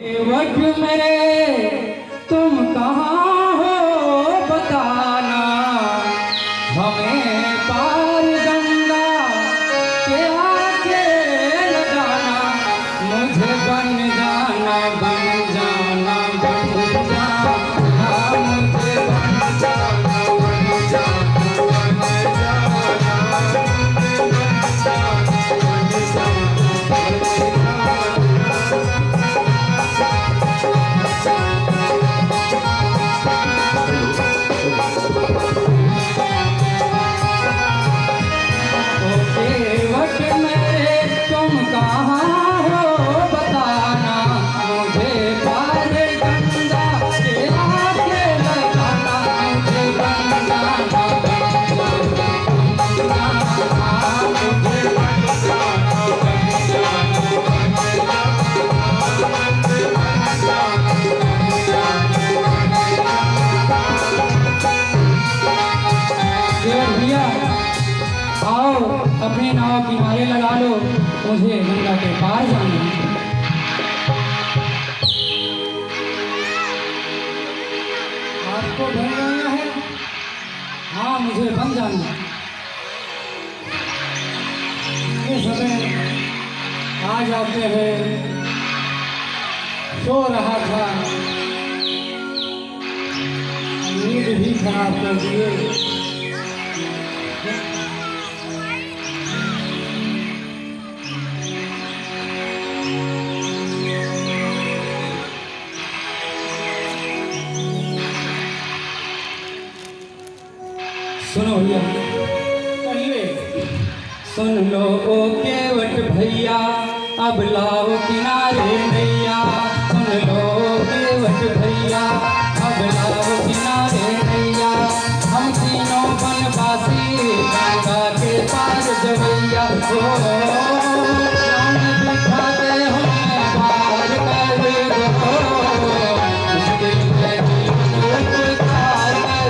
What मेरे तुम कहाँ हो बताना, हमें पार गंगा के आके लगाना, मुझे बन जाना बन जाना बन जाना, मुझे बन जाना बन जाना बन अपने नाव किनारे लगा लो, मुझे गंगा के पार जाना है। आपको बन जाना है? हाँ, मुझे बन जाना है। ये समय आ जाते हैं, सो रहा था, नींद भी खराब कर दिए। सुनो भैया, सुन लो ओ केवट भैया, अब लाओ किनारे नैया। सुन लो ओ केवट भैया, अब लाओ किनारे नैया। हम तीनों बनवासी गंगा के पार जवैया, जान दिखाते हमें पार कर दो, मुश्किल है जीवन पार कर दो।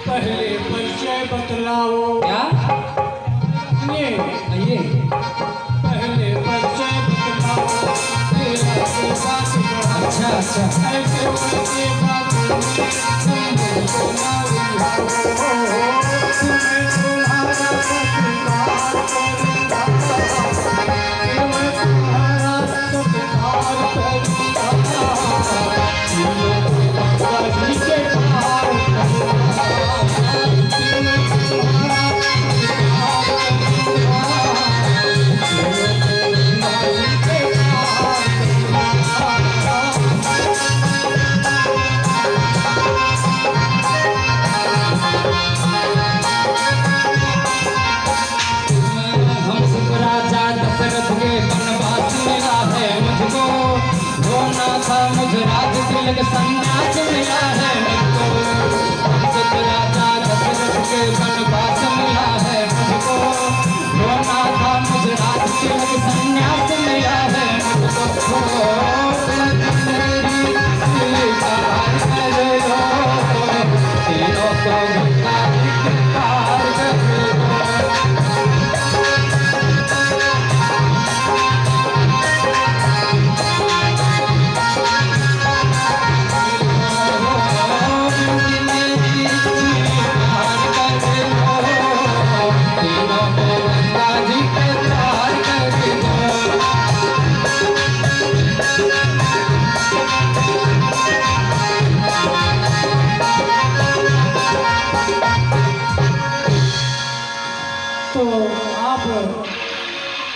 पहले परिचय बतलाओ। क्या? ये पहले परिचय बतलाओ। अच्छा अच्छा, ऐसे वैसे बाबू तुम्हें तुम्हारा मुझे राज तिलक संन्यास मिला है मुझको, हमसे राजा दशरथ के वनवास मिला है मुझको। रोना था मुझे राज तिलक संन्यास मिला है मुझको। मेरी स्वीकार कर लो, तीनों को गंगा के पार कर लो।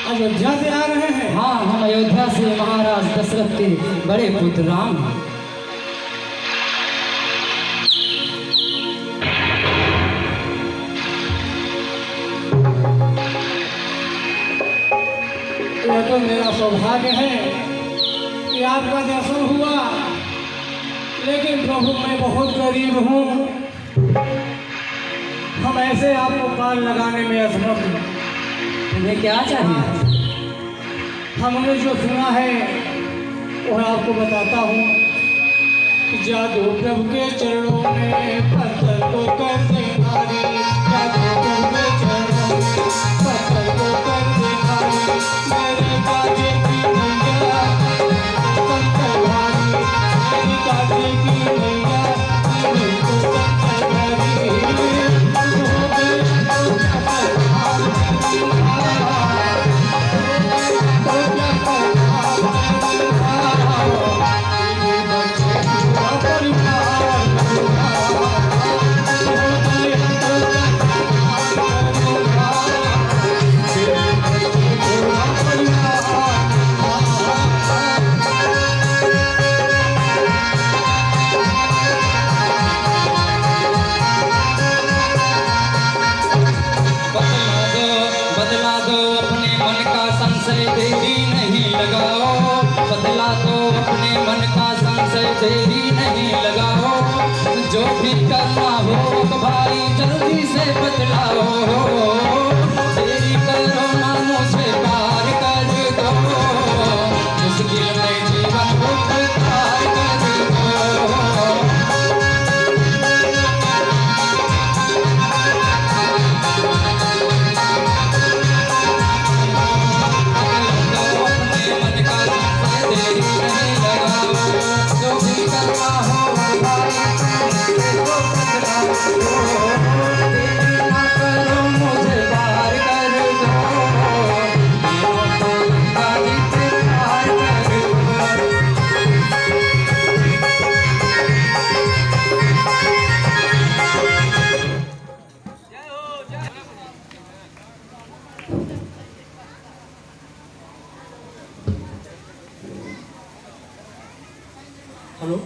अयोध्या से आ रहे हैं? हाँ, हम अयोध्या से महाराज दशरथ के बड़े पुत्र राम। प्रभु मेरा सौभाग्य है कि आपका दर्शन हुआ, लेकिन प्रभु मैं बहुत गरीब हूँ। हम ऐसे आपको पार लगाने में असमर्थ हैं। तुम्हें क्या चाहिए? हमने जो सुना है वह आपको बताता हूँ। जादू प्रभु के चरणों में पत्थर को कर दे भारी, जादू प्रभु के चरणों में पत्थर को कर दे भारी, मेरे काजे की नैया पत्थर भारी, मेरी काजे की नैया को पत्थर भारी, हो गए तो पत्थर बदला दो अपने मन का संशय, देरी नहीं लगाओ। बदला दो अपने मन का संशय, देरी नहीं लगाओ। जो भी करना हो भाई जल्दी से बदलाओ। देरी करो ना मुझे पार कर दो, मुश्किल में जीवन को पार कर दो। हेलो,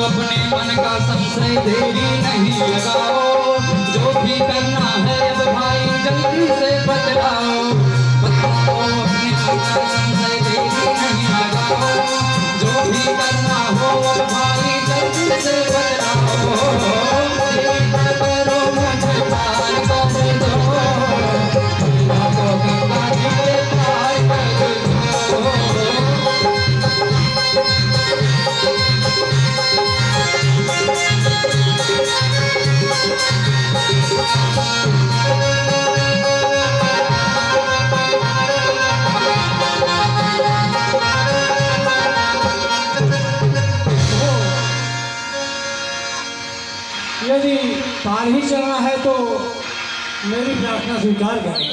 अपने मन का संशय, देरी नहीं लगाओ। जो भी करना है अब भाई जल्दी से बदलाओ। बदलाओ अपने मन का संशय, देरी नहीं लगाओ। जो भी करना हो अब भाई जल्दी से बदलाओ। देरी न करो मुझे पार कर दो, बातों की बाजी पे पार कर दो। यदि पार ही चलना है तो मेरी प्रार्थना स्वीकार करें।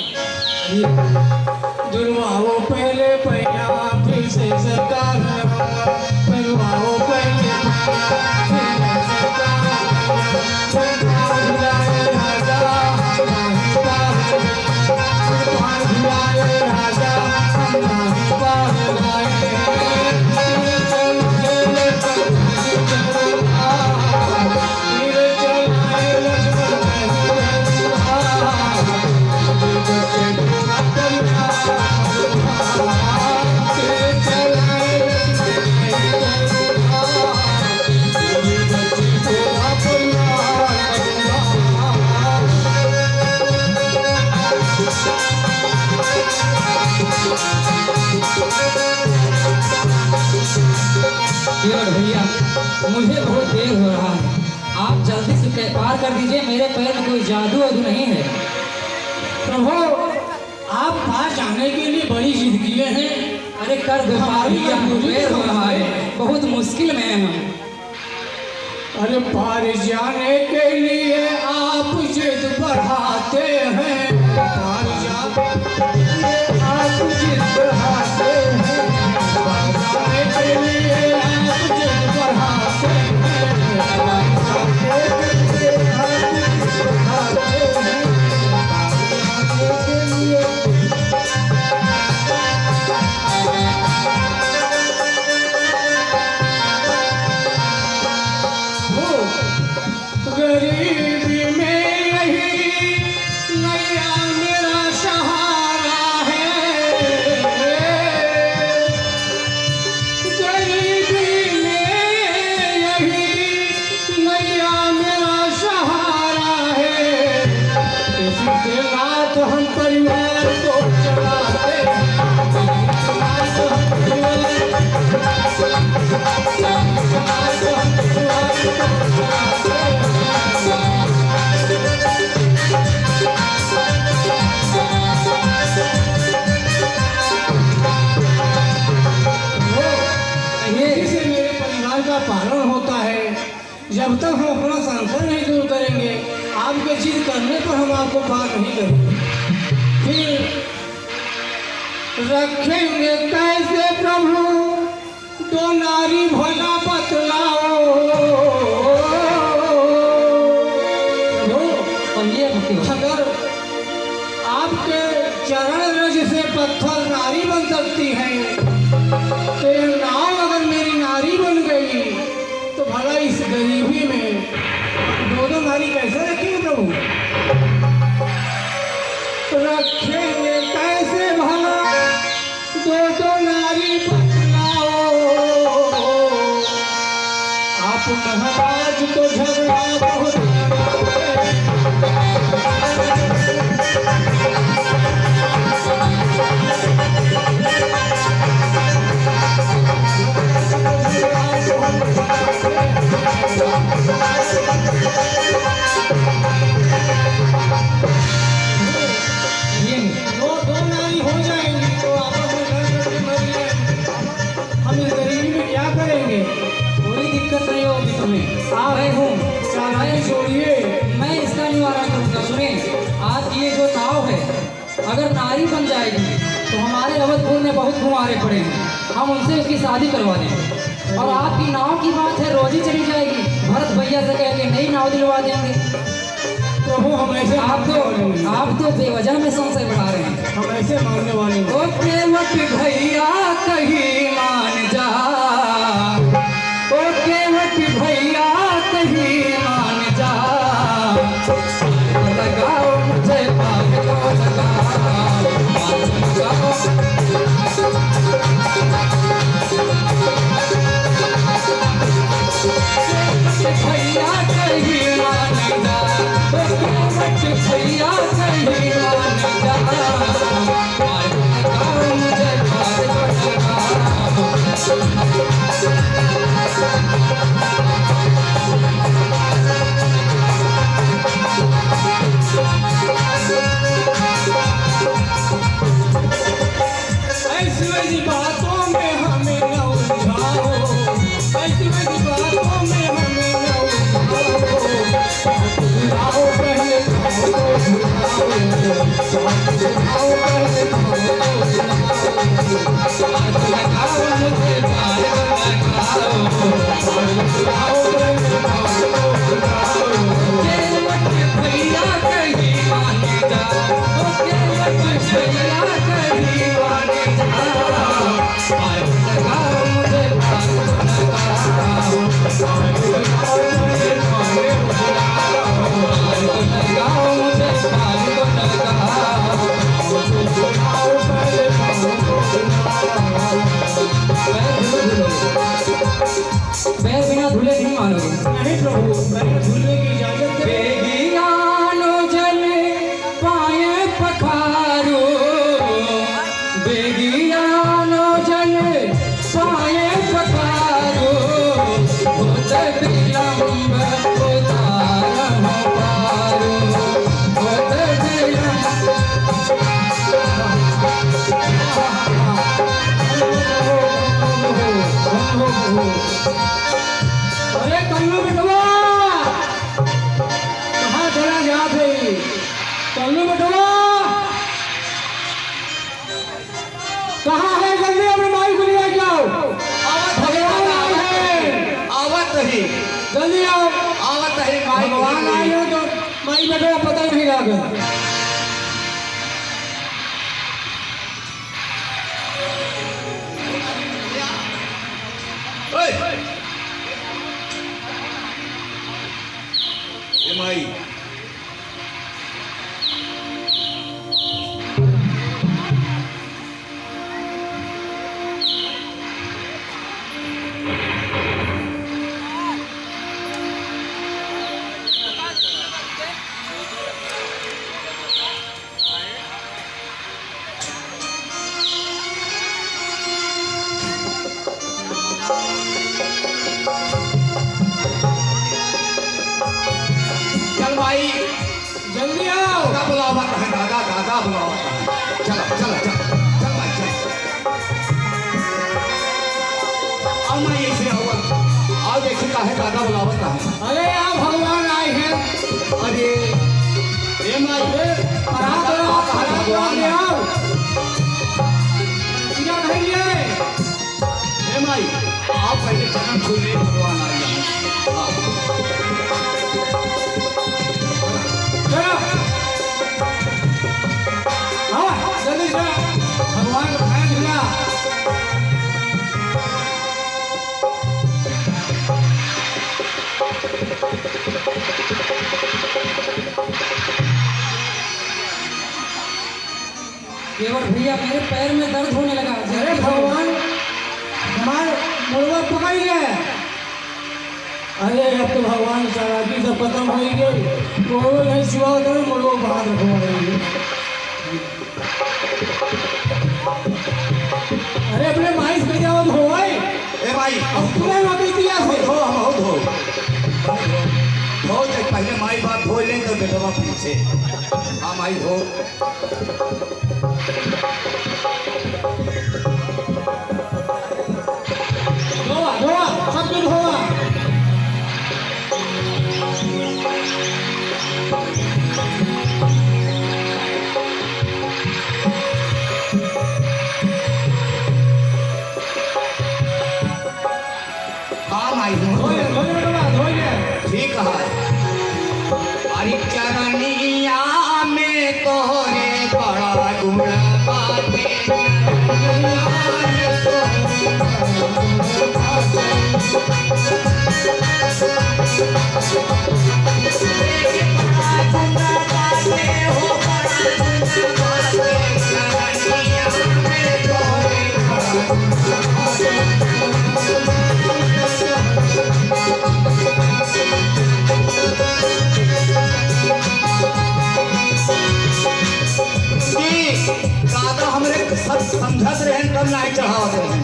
दुर्वाओ पहले पैया फिर से सरकार दुर्वाओ पहले पैया फिर से सरकार राजा राजा भैया मुझे बहुत देर हो रहा है, आप जल्दी से पार कर दीजिए। मेरे पैर में कोई जादू वादू नहीं है। प्रभु आप पार जाने के लिए बड़ी जिद किए हैं। अरे कर दो पार भैया, मुझे देर हो रहा है, बहुत मुश्किल में है हम। अरे पार जाने के लिए आप जिद बढ़ाते हैं, पार जाने आप जिद बढ़ाते हैं, पार जाने के लिए आप जिद बढ़ाते का पालन होता है। जब तक हम अपना संशय नहीं दूर करेंगे, आपके जिद करने पर हम आपको पार नहीं करेंगे। फिर रखेंगे कैसे प्रभु दो नारी भला बतलाओ। अगर आपके चरण रज से पत्थर नारी बन सकती है, तो ये नाव अगर मेरी नारी बन गई तो भला इस गरीबी में दो नारी कैसे रखेंगे प्रभु? रखेंगे कैसे भला दो नारी बतलाओ। आप महाराज तो झगड़ा बहुत दो नारी हो जाएंगी तो आपस में लड़ करके मर जाएंगे। हम इस गरीबी में क्या करेंगे? कोई दिक्कत नहीं होगी तुम्हें। मैं हूँ, चाहे छोड़िए। मैं इसका निवारण करूँगा। सुने, आज ये जो नाव है अगर नारी बन जाएगी तो हमारे अवधपुर में बहुत कुंवारे पड़े हैं, हम उनसे उसकी शादी करवा देंगे। और आपकी नाव की बात है, रोजी चली जाएगी। भरत भैया से कह के नई नाव दिलवा देंगे। प्रभु हम ऐसे आप तो बेवजह में संशय बढ़ा रहे हैं। हम ऐसे मानने वाले हैं। ओ केवट भैया कहीं मान जा, ओ केवट भैया कहीं मान जा। लगाओ मुझे पाग को लगाओ, भैया कहीं मान जा, ओ केवट भैया कहीं मान जा। लगाओ मुझे पाग को लगाओ। ऐसी वैसी बातों में हमें न उलझाओ, ऐसी वैसी बातों में हमें न उलझाओ। पहले भैया कहीं मान जा, ओ केवट भैया कहीं मान जा। लगाओ मुझे पाग को लगाओ, लगाओ मुझे पाग को लगाओ। पैर बिना धुले नहीं मानोगे। नहीं प्रभु, मैंने झूलने की इजाजत दे। बेगियानो जल पाए पखारो, बेगियानो जल पाए पखारो। होत विलंब उतार हो पारो, होत अरे कल्लू बिटवा, कहाँ चला जाते? कल्लू बिटवा कहाँ है? जल्दी अपने माई को ले जाओ। भगवान आए हैं, आवत रही, जल्दी आओ। आवत रही माई भगवान आए हो तो माई बेटवा पता नहीं लगा। ए माई चल माई, जल्दी आओ। दादा बुलावत है, दादा दादा बुलावत है। चलो चलो चलो चल माई चल। आओ माई ऐसे आओ, है दादा बुलावत है? अरे यहाँ भगवान आए हैं। अरे ए माई भगवान ले आओ। पूजा नहीं लिए। ए माई आप पहले चरण छू ले, भगवान आए हैं। हाँ चलो। हाँ जल्दी चलो। भगवान को खाना खिला। केवट भैया मेरे पैर में दर्द होने लगा। अरे भगवान हमारे मुड़वा पकड़ गए। अरे अब तो भगवान चालाकी से खत्म हो गई। कोई नहीं सिवा तो मुड़वा बाहर रखवाएंगे। अरे अपने माइस पे जाओ धो भाई। ए माई अब पूरा नौकरी दिया है। धो हम हो धो धो जब पहले माई बात धो ले तो बेटवा पीछे। हाँ माई धो। धोआ धोआ सब कुछ धोआ। हाँ माई धो। धोए धोए धोए। ठीक है। अरे चरनिया में तोरे बड़ा गुण बाटे। दादा हमरे सब समझत रहे तब नहीं चढ़ावत रहे।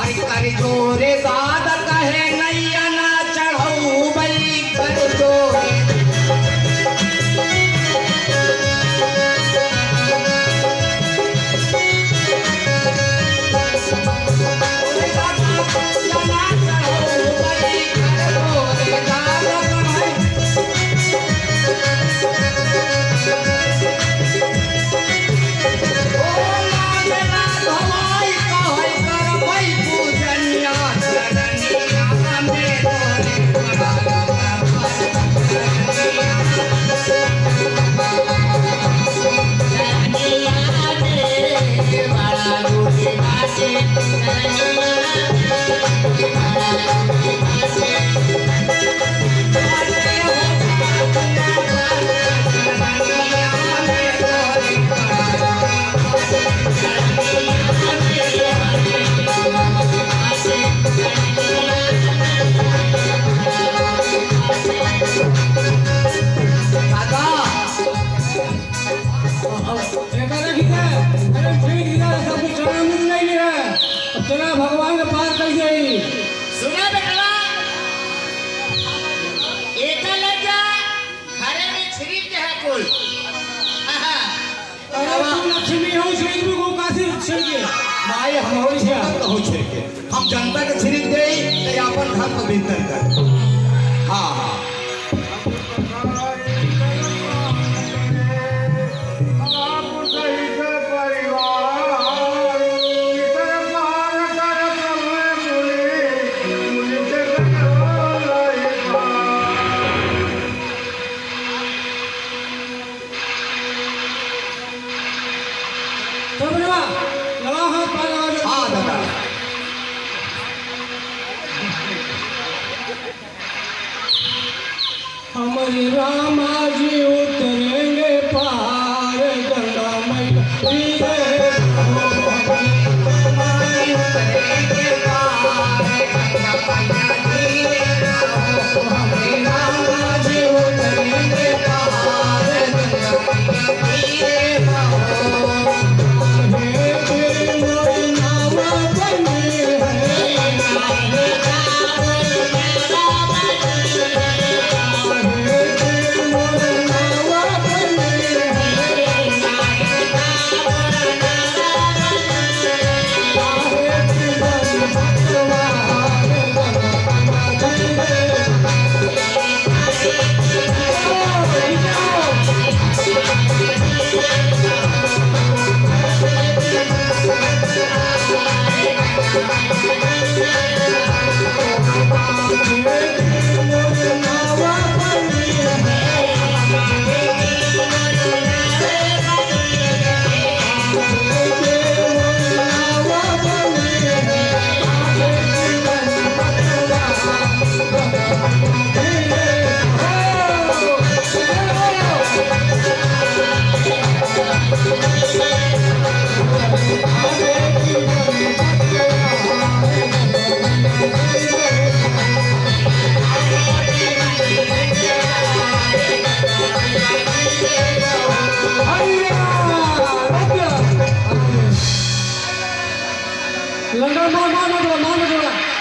अरे कर जोरे दादा कहे नैया ना चढ़ऊ बली कर जोरे। ओरे दादा नैया ना चढ़ऊ बली कर जोरे। दादा कहे चला भगवान के पास कैसे ही सुना बेटा एक लगा घरे में छिरी के है कुल अरे तू लक्ष्मी हो छिड़क को कासी छिड़के माई हमारी जनता हो छिड़के। हम जनता के छिड़क दे तो अपन घर पर भीतर कर। हाँ हाँ हाँ दादा। हमारे रामा जी उतरेंगे पार गंगा मैया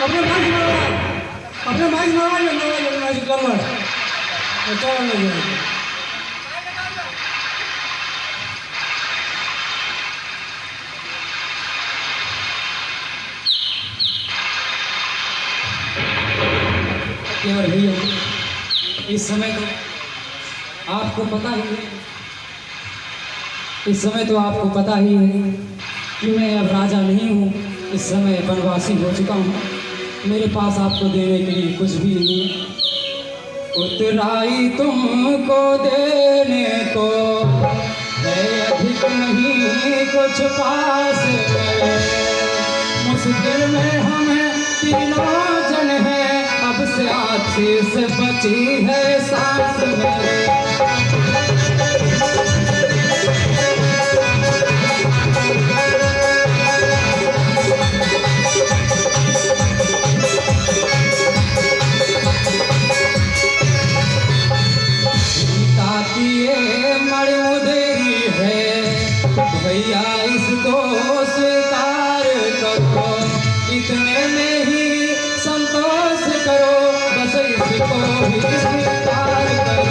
अपने माइक मारा, अपने माइक मारा, माइक कमर चलो नहीं केवल भैया इस समय तो आपको पता ही है, इस समय तो आपको पता ही है कि मैं अब राजा नहीं हूँ, इस समय वनवासी हो चुका हूँ। मेरे पास आपको देने के लिए कुछ भी नहीं है। उतराई तुमको देने को है अधिक नहीं कुछ पास में, मुश्किल में हमें तीनों जन है, अब से आशीष बची है सांस में। भैया इसको स्वीकार करो, इतने में ही संतोष करो, बस इसको ही स्वीकार करो।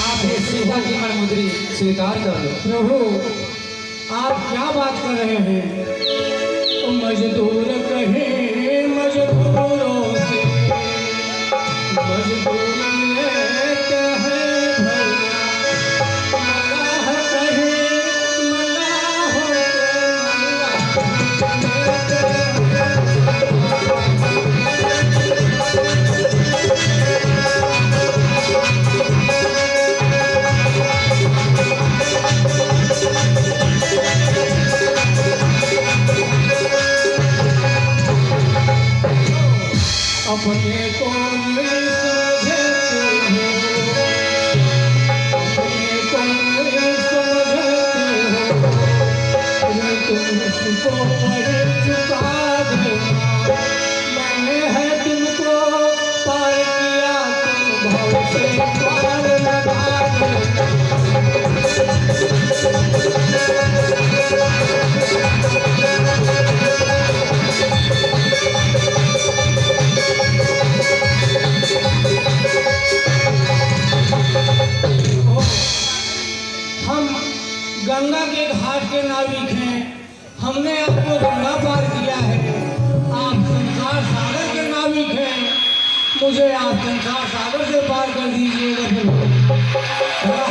आप इस सीता की मनमुद्री स्वीकार कर लो। प्रभु आप क्या बात कर रहे हैं? मजदूर कहे मजदूरों से, मजदूर लेते हैं भैया, मलाह कहे मलाहों अपने को नहीं समझते हो, अपने को नहीं समझते हो, मैं तुमको पढ़ चुका देना, मैंने है तुमको पार किया, तुम भाव से पार लगा गंगा के घाट के नाविक हैं, हमने आपको गंगा पार किया है, आप संसार सागर के नाविक हैं, मुझे आप संसार सागर से पार कर दीजिएगा। फिर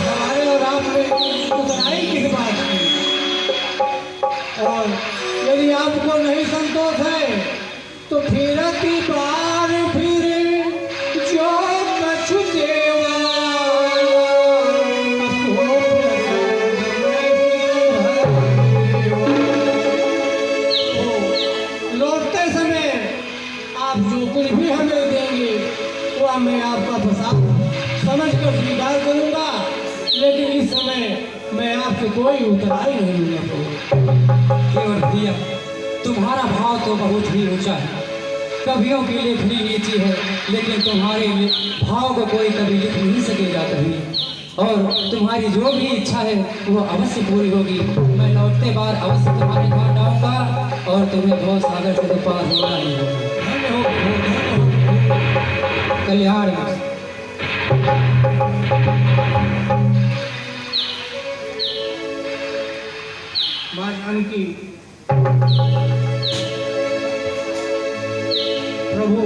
हमारे और आप में उतराई किस बात की? और यदि आपको नहीं संतोष है तो फिर की बार फिर जो कछु देवा कुछ भी हमें देंगे वह मैं आपका प्रसाद समझ कर स्वीकार करूंगा, लेकिन इस समय मैं आपसे कोई उतराई नहीं लूंगा। केवल भैया तुम्हारा भाव तो बहुत ही ऊंचा है, कवियों की लेखनी नीची है, लेकिन तुम्हारे भाव को कोई कभी लिख नहीं सकेगा कभी, और तुम्हारी जो भी इच्छा है वो अवश्य पूरी होगी। मैं लौटते बार अवश्य तुम्हारे घाट आऊँगा और तुम्हें बहुत सागर से तो पार होना ही होगा। कल्याण माँ जानकी प्रभु